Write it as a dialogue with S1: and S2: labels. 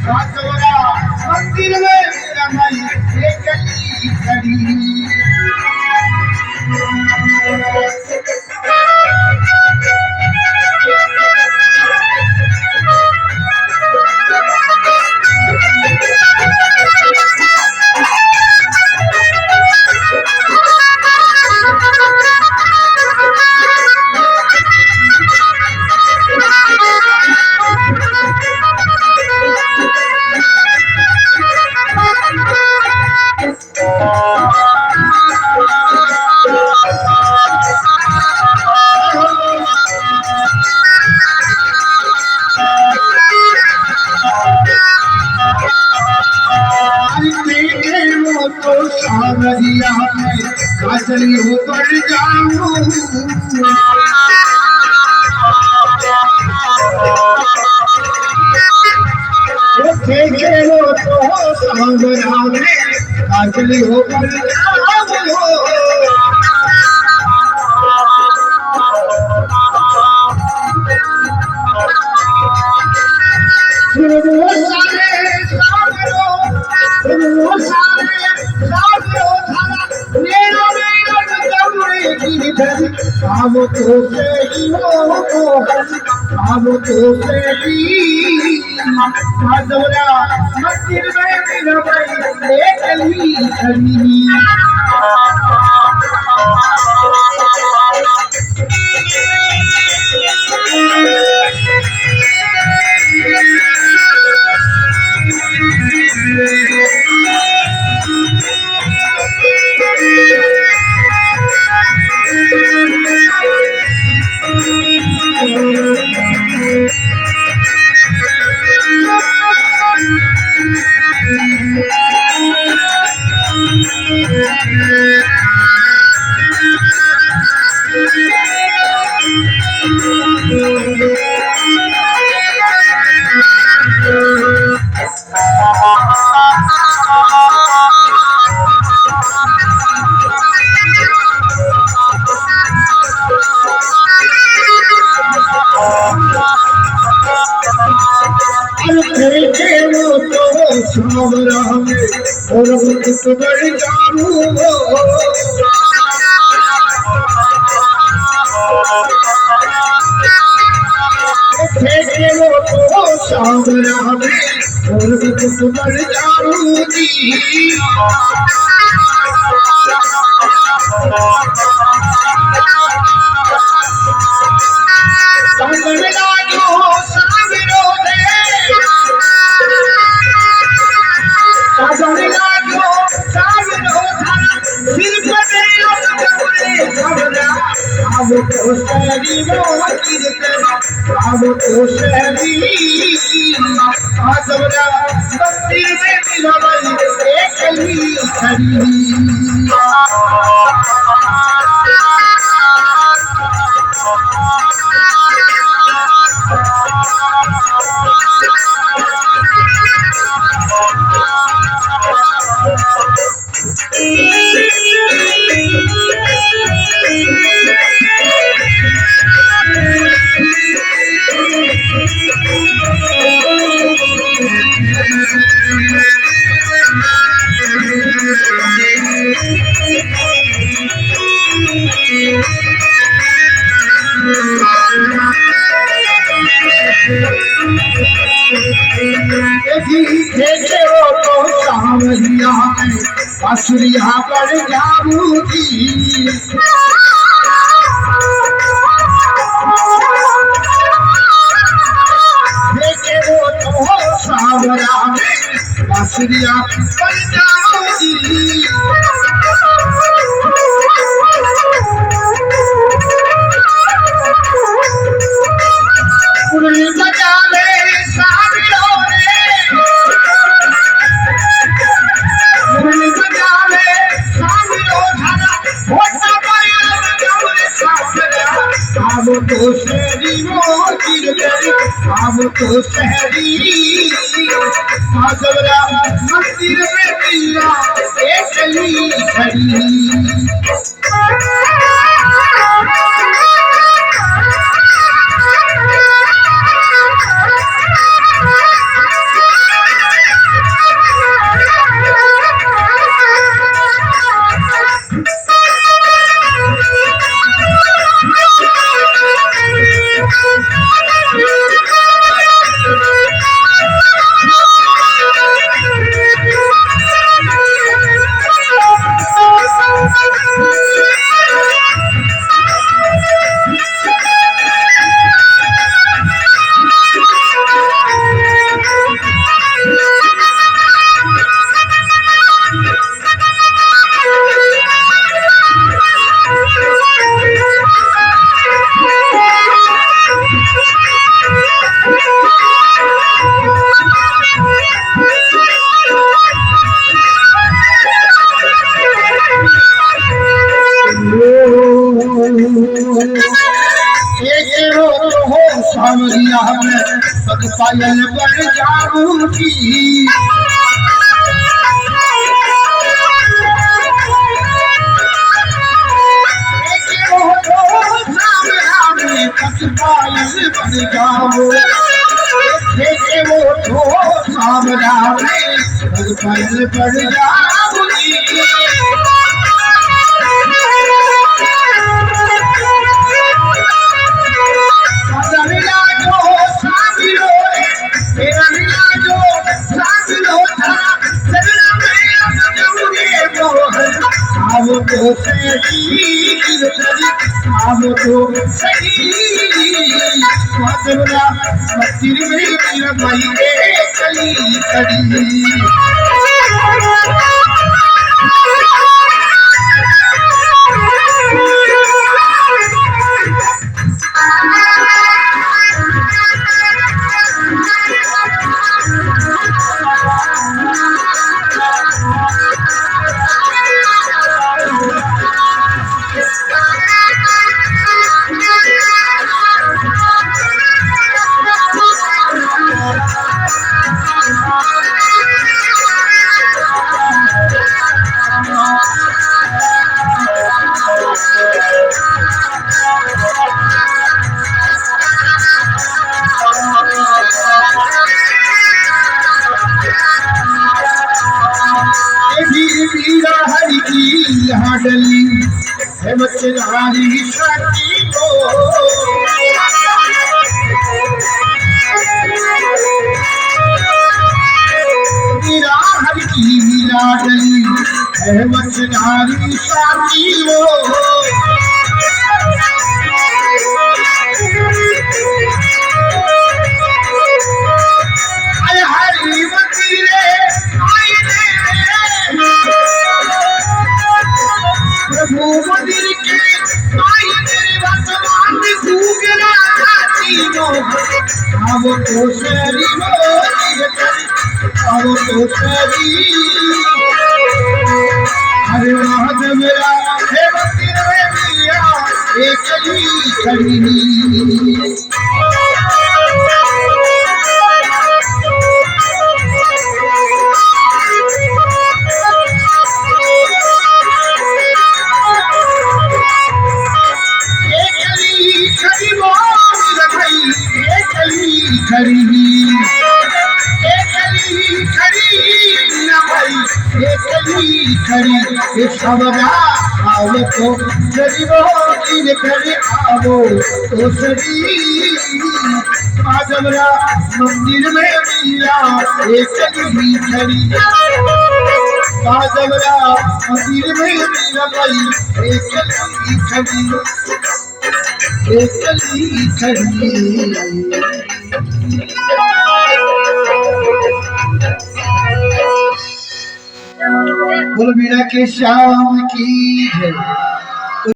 S1: राजोरा मंदिर में रमाई एक खड़ी तो सावरिया में काजली हो बढ़ जाऊं देखे वो तो सावरिया में काजली हो बढ़ जाऊं अब तो सही हो अब तो सही माधवरा मंदिर में मेरा भाई एक ही खड़ी सावरा में और मुझ बढ़ जाऊं देखे वो तो सावरा में और मुझ बढ़ जाऊंगी अब तो शहरी अब तो शहरी माधवरा मंदिर में मेरा भाई एक ही खड़ी देखे वो तो सावरिया में बांसुरिया पर जाऊंगी देखे वो तो सावरा में बांसुरिया पर जाऊंगी मुरली बजा ले साविरों मुरली बजा ले साविरों धारा होता पाया सावरा अब तो शहरी मोती गई अब तो शहरी माधवरा मंदिर में मेरा एक ही खड़ी में पग पायल बन जाऊंगी। पग पायल बन जाओ देखे वो तो सामना में पग पायल बन जाऊंगी। वो तो सही वो तो सही माधवरा मंदिर में मेरा भाई कली कली। हरि की यहाँ डली है बच्चनारी शक्ति को। मीरा हरि की मीरा डली है बच्चनारी शक्ति को। हरि मंदिरे प्रभु मंदिर के आई तेरे वर्तमान भूगला तीनों अब तो सरी अब तो सरी। अरे महादेव मेरा हे मंदिर में मिया एक ही खड़ी। खड़ी सबरा आओ तो गरीबों की करे आओ तो सरी। माधवरा मंदिर में मिला एक ही खड़ी। माधवरा मंदिर में मिला भाई एक ही खड़ी एक ही खड़ी। बोलो मीरा के श्याम की जय।